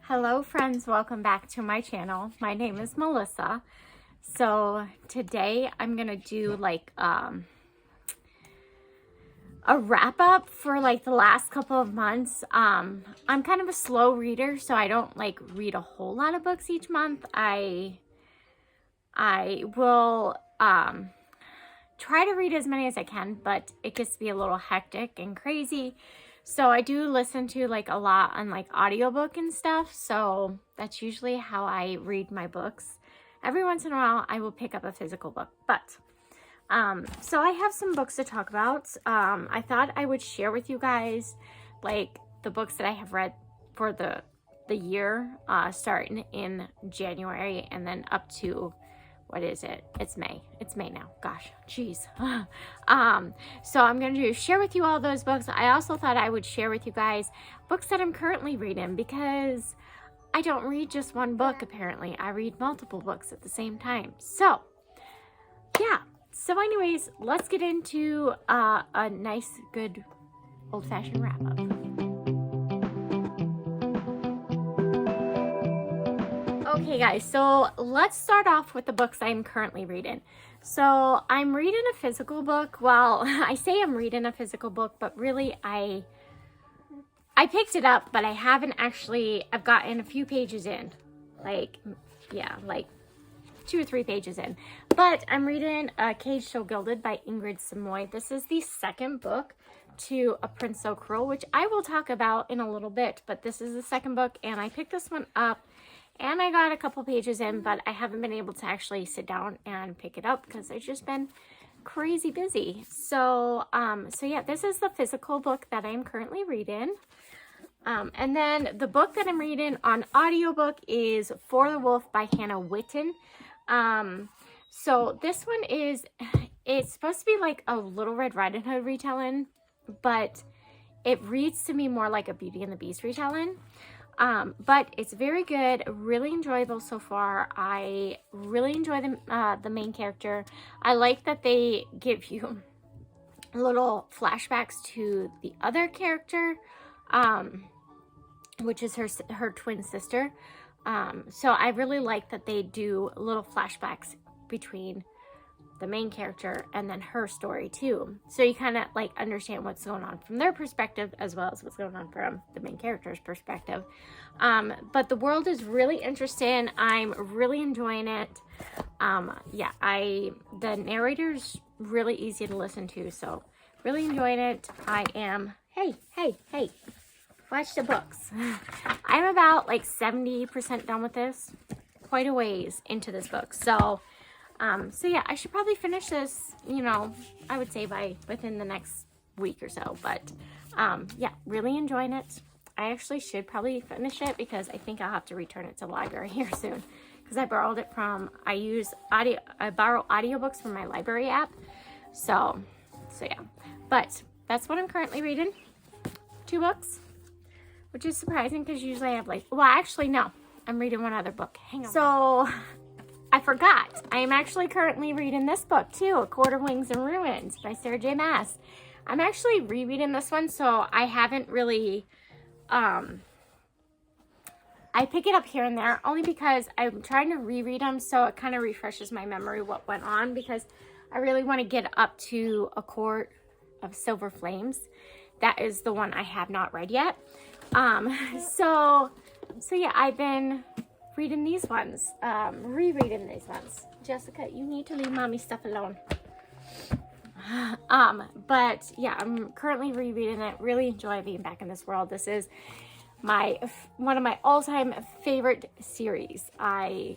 Hello friends, welcome back to my channel. My name is Melissa. So today I'm gonna do like a wrap up for like the last couple of months. I'm kind of a slow reader, so I don't like read a whole lot of books each month. I will try to read as many as I can, but it gets to be a little hectic and crazy. So I do listen to like a lot on like audiobook and stuff. So that's usually how I read my books. Every once in a while I will pick up a physical book, but so I have some books to talk about. I thought I would share with you guys like the books that I have read for the year, starting in January and then up to, what is it? It's May. It's May now. Gosh, geez. So I'm going to share with you all those books. I also thought I would share with you guys books that I'm currently reading, because I don't read just one book, apparently. I read multiple books at the same time. So, yeah. So anyways, let's get into a nice, good, old-fashioned wrap-up. Okay guys, so let's start off with the books I'm currently reading. So I'm reading a physical book. Well, I say I'm reading a physical book, but really I picked it up, but I haven't actually, I've gotten a few pages in. Like 2 or 3 pages in. But I'm reading Caged So Gilded by Ingrid Samoy. This is the second book to A Prince So Cruel, which I will talk about in a little bit, but this is the second book, and I picked this one up. And I got a couple pages in, but I haven't been able to actually sit down and pick it up because I've just been crazy busy. So, yeah, this is the physical book that I'm currently reading. And then the book that I'm reading on audiobook is For the Wolf by Hannah Whitten. So this one it's supposed to be like a Little Red Riding Hood retelling, but it reads to me more like a Beauty and the Beast retelling. But it's very good, really enjoyable so far. I really enjoy the main character. I like that they give you little flashbacks to the other character, which is her twin sister. So I really like that they do little flashbacks between the main character and then her story too, so you kind of like understand what's going on from their perspective as well as what's going on from the main character's perspective. But the world is really interesting. I'm really enjoying it. Yeah, the narrator's really easy to listen to, so really enjoying it. I am hey, watch the books. I'm about like 70% done with this, quite a ways into this book. So yeah, I should probably finish this, I would say within the next week or so. But yeah, really enjoying it. I actually should probably finish it because I think I'll have to return it to the library here soon, because I borrowed it from, I borrow audiobooks from my library app. So yeah, but that's what I'm currently reading. 2 books, which is surprising because usually I have actually no, I'm reading one other book. Hang on. So I forgot. I am actually currently reading this book too, A Court of Wings and Ruins by Sarah J. Maas. I'm actually rereading this one, so I haven't really, I pick it up here and there only because I'm trying to reread them, so it kind of refreshes my memory what went on, because I really want to get up to A Court of Silver Flames. That is the one I have not read yet. So yeah, I've been reading these ones, rereading these ones. Jessica, you need to leave mommy stuff alone. But yeah, I'm currently rereading it. Really enjoy being back in this world. This is one of my all-time favorite series. I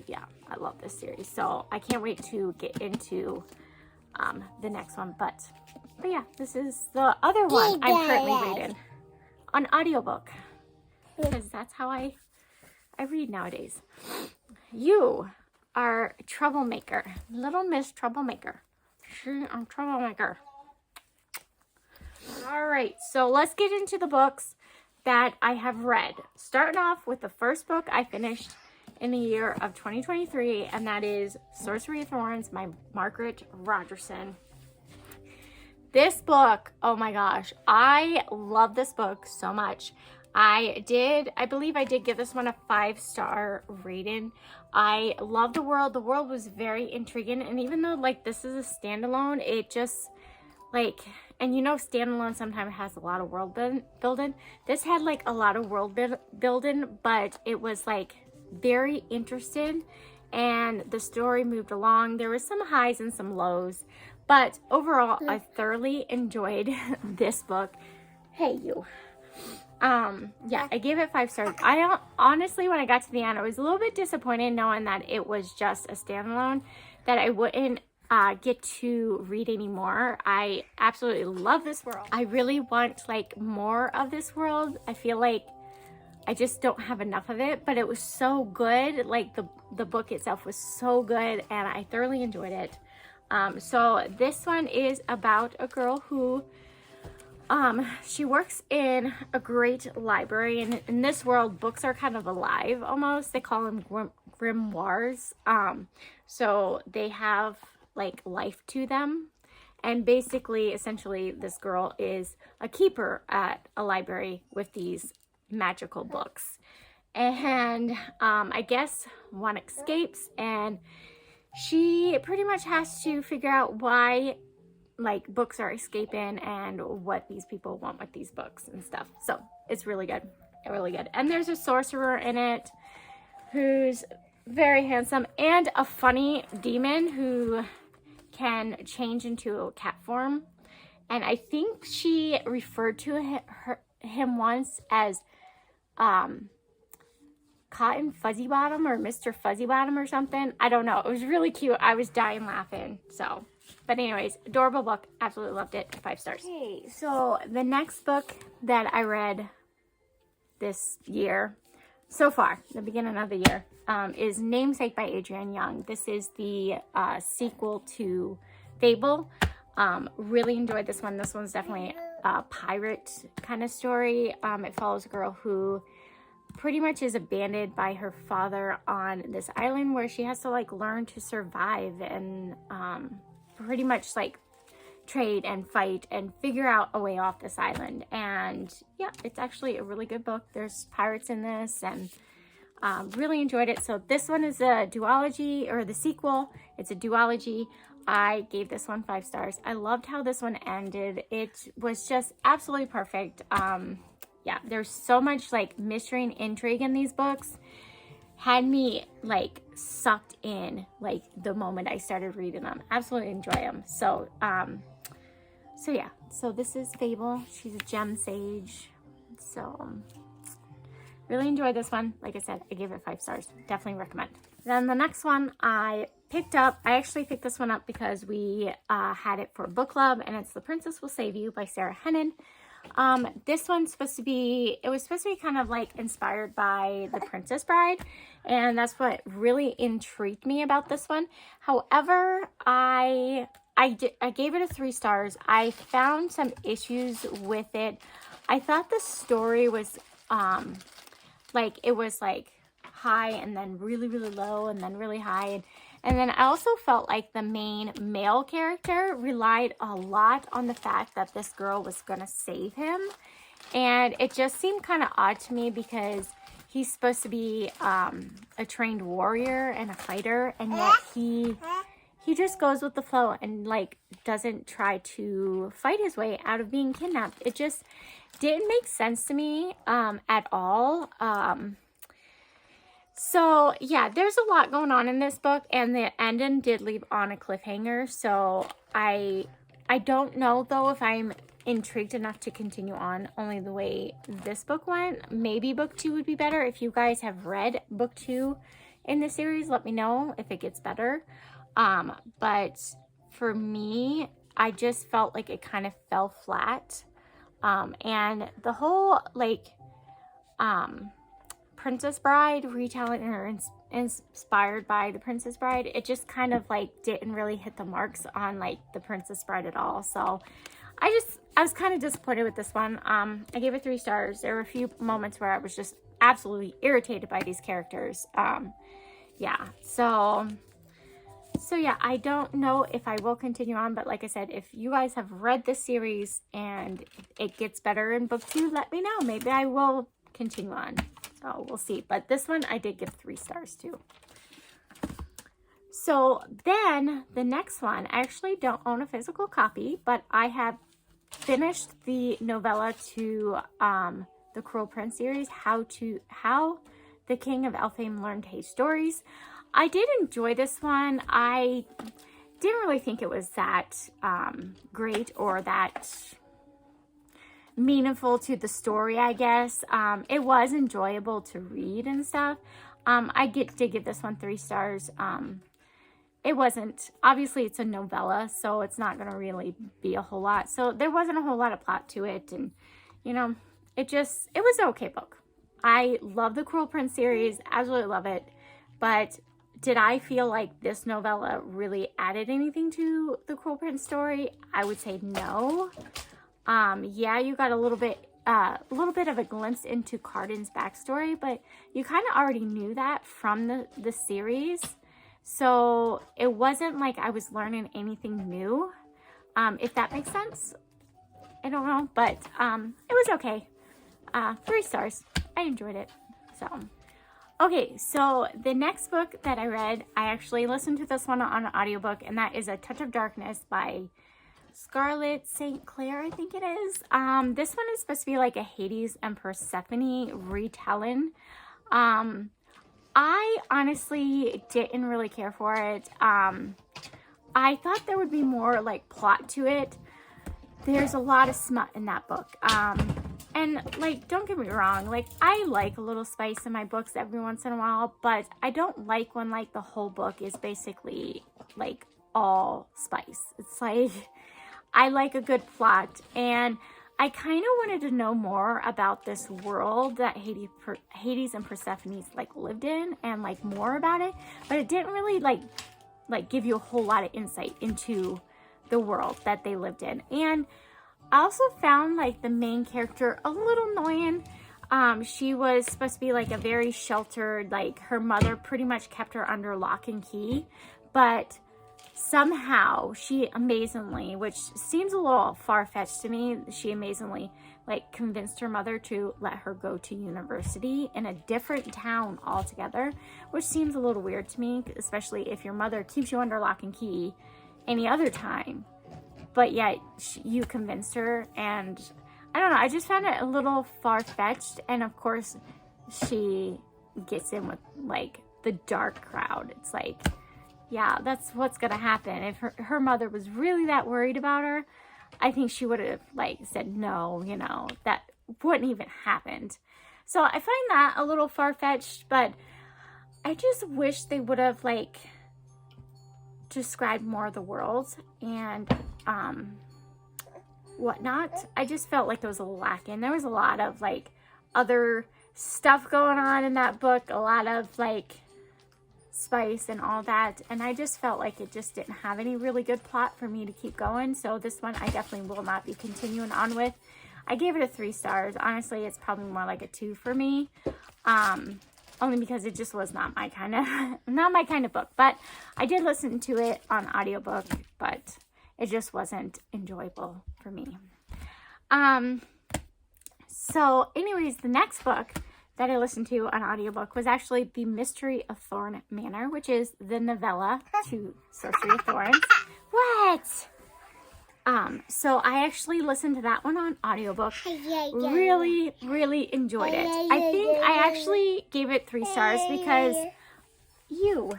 love this series, so I can't wait to get into the next one. But yeah, this is the other one I'm currently reading on audiobook, because that's how I read nowadays. You are a troublemaker. Little Miss Troublemaker. I'm troublemaker. Alright, so let's get into the books that I have read. Starting off with the first book I finished in the year of 2023, and that is Sorcery of Thorns by Margaret Rogerson. This book, oh my gosh, I love this book so much. I believe I did give this one a 5-star rating. I love the world. The world was very intriguing, and even though like this is a standalone, it just like, and you know, standalone sometimes has a lot of world building. This had like a lot of world building, but it was like very interesting, and the story moved along. There was some highs and some lows, but overall I thoroughly enjoyed this book. Hey, you. Yeah, I gave it 5 stars. I honestly, when I got to the end, I was a little bit disappointed knowing that it was just a standalone, that I wouldn't get to read anymore. I absolutely love this world. I really want like more of this world. I feel like I just don't have enough of it, but it was so good. Like the book itself was so good, and I thoroughly enjoyed it. So this one is about a girl who she works in a great library, and in this world, books are kind of alive almost. They call them grimoires. So they have like life to them. And basically, essentially, this girl is a keeper at a library with these magical books. And I guess one escapes, and she pretty much has to figure out why like books are escaping and what these people want with these books and stuff. So it's really good, really good. And there's a sorcerer in it who's very handsome, and a funny demon who can change into a cat form. And I think she referred to him once as Cotton Fuzzy Bottom or Mr. Fuzzy Bottom or something. I don't know. It was really cute. I was dying laughing. So, but anyways, adorable book. Absolutely loved it. 5 stars. Okay, so the next book that I read this year, so far, the beginning of the year, is Namesake by Adrienne Young. This is the sequel to Fable. Really enjoyed this one. This one's definitely a pirate kind of story. It follows a girl who pretty much is abandoned by her father on this island where she has to like learn to survive and pretty much like trade and fight and figure out a way off this island. And yeah, it's actually a really good book. There's pirates in this, and really enjoyed it. So this one is a duology, or the sequel. It's a duology. I gave this one 5 stars. I loved how this one ended. It was just absolutely perfect. Yeah, there's so much like mystery and intrigue in these books. Had me like sucked in like the moment I started reading them. Absolutely enjoy them. So so yeah, so this is Fable. She's a gem sage. So really enjoyed this one. Like I said, I gave it 5 stars. Definitely recommend. Then the next one I picked up, I actually picked this one up because we had it for book club, and it's The Princess Will Save You by Sarah Hennen. This one's supposed to be, it was supposed to be kind of like inspired by The Princess Bride, and that's what really intrigued me about this one. However, I gave it a 3 stars. I found some issues with it. I thought the story was like it was like high and then really low and then really high, and then I also felt like the main male character relied a lot on the fact that this girl was gonna save him, and it just seemed kind of odd to me because he's supposed to be a trained warrior and a fighter, and yet he just goes with the flow and like doesn't try to fight his way out of being kidnapped. It just didn't make sense to me at all. So yeah, there's a lot going on in this book, and the ending did leave on a cliffhanger. So I don't know though if I'm intrigued enough to continue on only the way this book went. Maybe book 2 would be better. If you guys have read book 2 in the series, let me know if it gets better. But for me, I just felt like it kind of fell flat. And the whole like Princess Bride retelling, or inspired by The Princess Bride, it just kind of like didn't really hit the marks on like The Princess Bride at all. So I was kind of disappointed with this one. I gave it 3 stars. There were a few moments where I was just absolutely irritated by these characters. Yeah, so yeah, I don't know if I will continue on, but like I said, if you guys have read this series and it gets better in book 2, let me know. Maybe I will continue on. So we'll see. But this one I did give 3 stars too. So then the next one, I actually don't own a physical copy, but I have finished the novella to the Cruel Prince series, How the King of Elfhame Learned to Hate Stories. I did enjoy this one. I didn't really think it was that great or that meaningful to the story, I guess. It was enjoyable to read and stuff. I did give this one 3 stars. It wasn't, obviously it's a novella, so it's not going to really be a whole lot. So there wasn't a whole lot of plot to it. And, you know, it was an okay book. I love the Cruel Prince series, absolutely love it. But did I feel like this novella really added anything to the Cruel Prince story? I would say no. Yeah, you got a little bit of a glimpse into Cardan's backstory, but you kind of already knew that from the series. So it wasn't like I was learning anything new, if that makes sense. I don't know, but it was okay. 3 stars. I enjoyed it. So, okay, so the next book that I read, I actually listened to this one on an audiobook, and that is A Touch of Darkness by Scarlett St. Clair, I think it is. This one is supposed to be like a Hades and Persephone retelling. I honestly didn't really care for it. I thought there would be more like plot to it. There's a lot of smut in that book. And like, don't get me wrong, like I like a little spice in my books every once in a while, but I don't like when like the whole book is basically like all spice. It's like, I like a good plot, and I kind of wanted to know more about this world that Hades and Persephone like lived in, and like more about it, but it didn't really like give you a whole lot of insight into the world that they lived in. And I also found like the main character a little annoying. She was supposed to be like a very sheltered, like her mother pretty much kept her under lock and key, but somehow she amazingly, which seems a little far-fetched to me, she amazingly like convinced her mother to let her go to university in a different town altogether, which seems a little weird to me, especially if your mother keeps you under lock and key any other time, but yet you convinced her. And I don't know, I just found it a little far-fetched. And of course she gets in with like the dark crowd. It's like, yeah, that's what's gonna happen. If her mother was really that worried about her, I think she would have like said no, you know, that wouldn't even happened. So I find that a little far-fetched, but I just wish they would have like described more of the world and whatnot. I just felt like there was a lacking. There was a lot of like other stuff going on in that book, a lot of like spice and all that, and I just felt like it just didn't have any really good plot for me to keep going. So this one I definitely will not be continuing on with. I gave it a 3 stars. Honestly, it's probably more like a 2 for me, only because it just was not my kind of book. But I did listen to it on audiobook, but it just wasn't enjoyable for me. So anyways, the next book that I listened to on audiobook was actually The Mystery of Thorn Manor, which is the novella to Sorcery of Thorns. What? So I actually listened to that one on audiobook. Really, really enjoyed it. I think I actually gave it 3 stars because you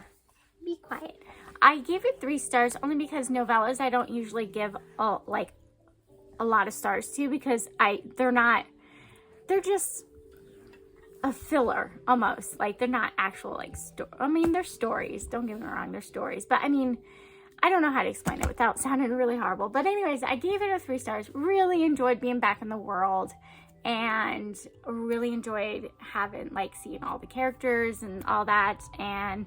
be quiet. I gave it 3 stars only because novellas I don't usually give a lot of stars to, because they're just a filler almost. Like they're not actual like they're stories, don't get me wrong, they're stories, but I mean, I don't know how to explain it without sounding really horrible. But anyways, I gave it a 3 stars. Really enjoyed being back in the world, and really enjoyed seeing all the characters and all that. And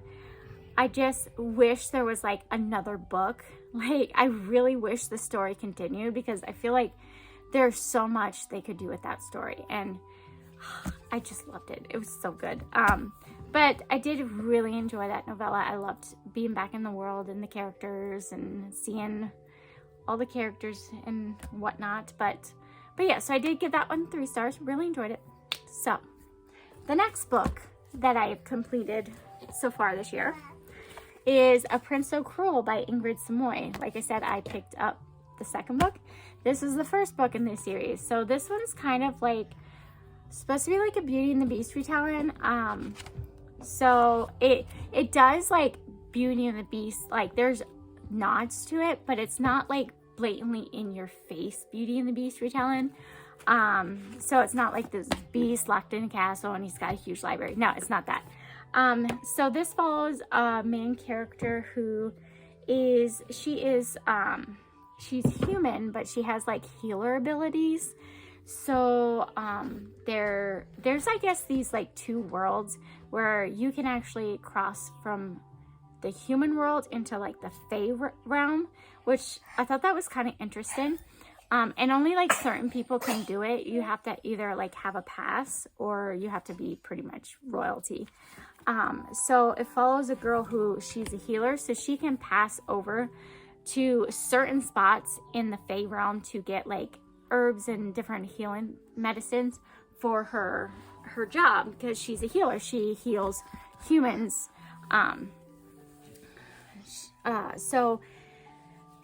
I just wish there was like another book. Like I really wish the story continued, because I feel like there's so much they could do with that story, and I just loved it. It was so good. But I did really enjoy that novella. I loved being back in the world and the characters and seeing all the characters and whatnot. But yeah, so I did give that one 3 stars. Really enjoyed it. So the next book that I have completed so far this year is A Prince So Cruel by Ingrid Samoy. Like I said, I picked up the second book. This is the first book in this series. So this one's kind of like supposed to be like a Beauty and the Beast retelling. So it does like Beauty and the Beast, like there's nods to it, but it's not like blatantly in your face Beauty and the Beast retelling. So it's not like this beast locked in a castle and he's got a huge library. No, it's not that. So this follows a main character who is, she's human, but she has like healer abilities. So there's I guess these like two worlds where you can actually cross from the human world into like the Fae realm, which I thought that was kind of interesting. And only like certain people can do it. You have to either like have a pass or you have to be pretty much royalty. So it follows a girl who she's a healer, so she can pass over to certain spots in the Fae realm to get like herbs and different healing medicines for her job, because she's a healer. She heals humans. So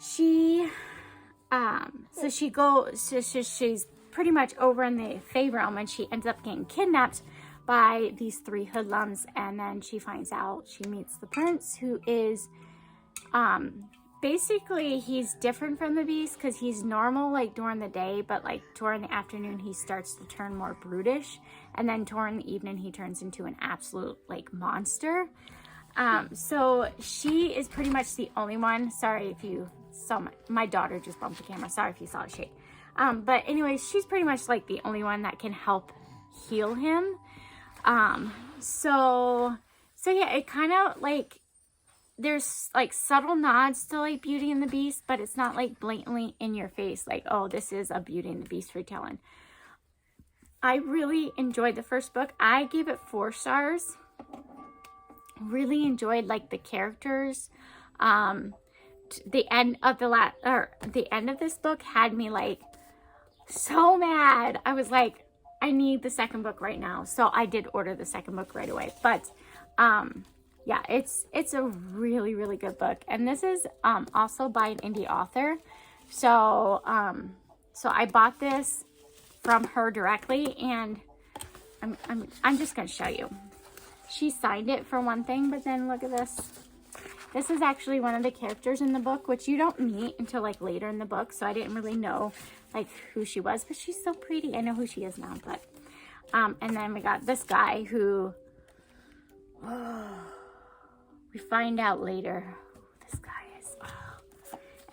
she's pretty much over in the Fae realm, and she ends up getting kidnapped by these three hoodlums, and then she finds out, she meets the prince, who is basically he's different from the beast because he's normal like during the day, but like during the afternoon he starts to turn more brutish, and then during the evening he turns into an absolute like monster. So she is pretty much the only one. Sorry if you saw my daughter just bumped the camera. Sorry if you saw a shake. But anyways, she's pretty much like the only one that can help heal him. So yeah, it kind of like, there's like subtle nods to like Beauty and the Beast, but it's not like blatantly in your face like, oh, this is a Beauty and the Beast retelling. I really enjoyed the first book. I gave it 4 stars. Really enjoyed like the characters. The end of the end of this book had me like so mad. I was like, I need the second book right now. So I did order the second book right away. But yeah, it's a really, really good book. And this is also by an indie author. So so I bought this from her directly, and I'm just gonna show you. She signed it for one thing, but then look at this. This is actually one of the characters in the book, which you don't meet until like later in the book. So I didn't really know like who she was, but she's so pretty. I know who she is now, but and then we got this guy who we find out later who this guy is.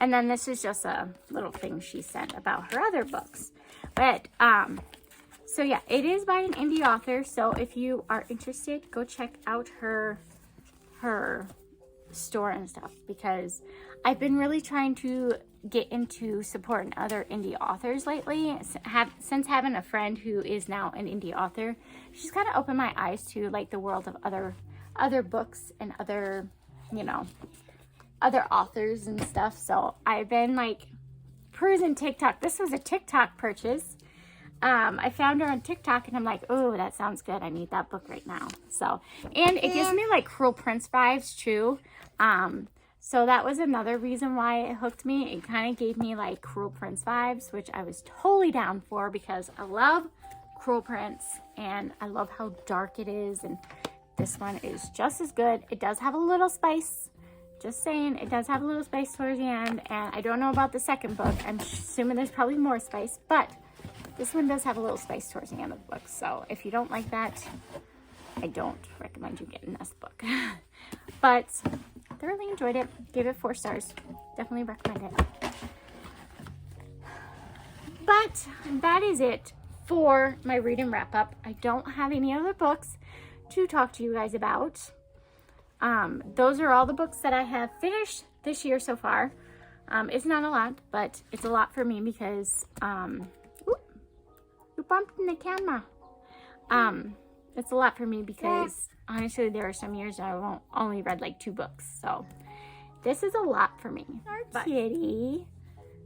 And then this is just a little thing she sent about her other books. But so yeah, it is by an indie author. So if you are interested, go check out her store and stuff, because I've been really trying to get into supporting other indie authors lately. Since having a friend who is now an indie author, she's kind of opened my eyes to like the world of other books and other, you know, other authors and stuff. So I've been like perusing TikTok. This was a TikTok purchase. I found her on TikTok and I'm like, oh, that sounds good. I need that book right now. So, and it gives me like Cruel Prince vibes too. So that was another reason why it hooked me. It kind of gave me like Cruel Prince vibes, which I was totally down for because I love Cruel Prince and I love how dark it is. And this one is just as good. It does have a little spice. Just saying, it does have a little spice towards the end. And I don't know about the second book. I'm assuming there's probably more spice, but this one does have a little spice towards the end of the book. So if you don't like that, I don't recommend you getting this book. But thoroughly enjoyed it. Gave it 4 stars. Definitely recommend it. But that is it for my read and wrap up. I don't have any other books to talk to you guys about. Those are all the books that I have finished this year so far. It's not a lot, but it's a lot for me because you bumped in the camera. It's a lot for me because honestly there are some years that I only read like 2 books. So this is a lot for me. Our kitty.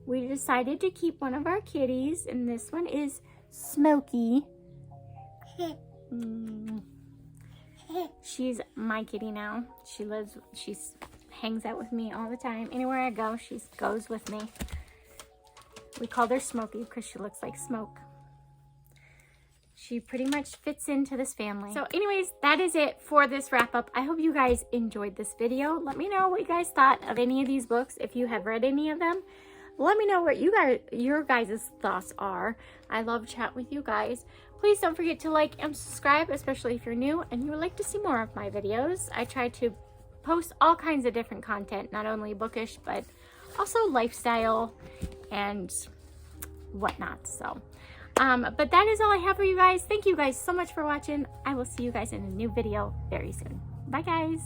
We decided to keep one of our kitties, and this one is Smokey. She's my kitty now. She hangs out with me all the time. Anywhere I go, she goes with me. We called her Smokey because she looks like smoke. She pretty much fits into this family. So anyways, that is it for this wrap up. I hope you guys enjoyed this video. Let me know what you guys thought of any of these books. If you have read any of them, let me know what your guys' thoughts are. I love chatting with you guys. Please don't forget to like and subscribe, especially if you're new and you would like to see more of my videos. I try to post all kinds of different content, not only bookish, but also lifestyle and whatnot. So, but that is all I have for you guys. Thank you guys so much for watching. I will see you guys in a new video very soon. Bye, guys.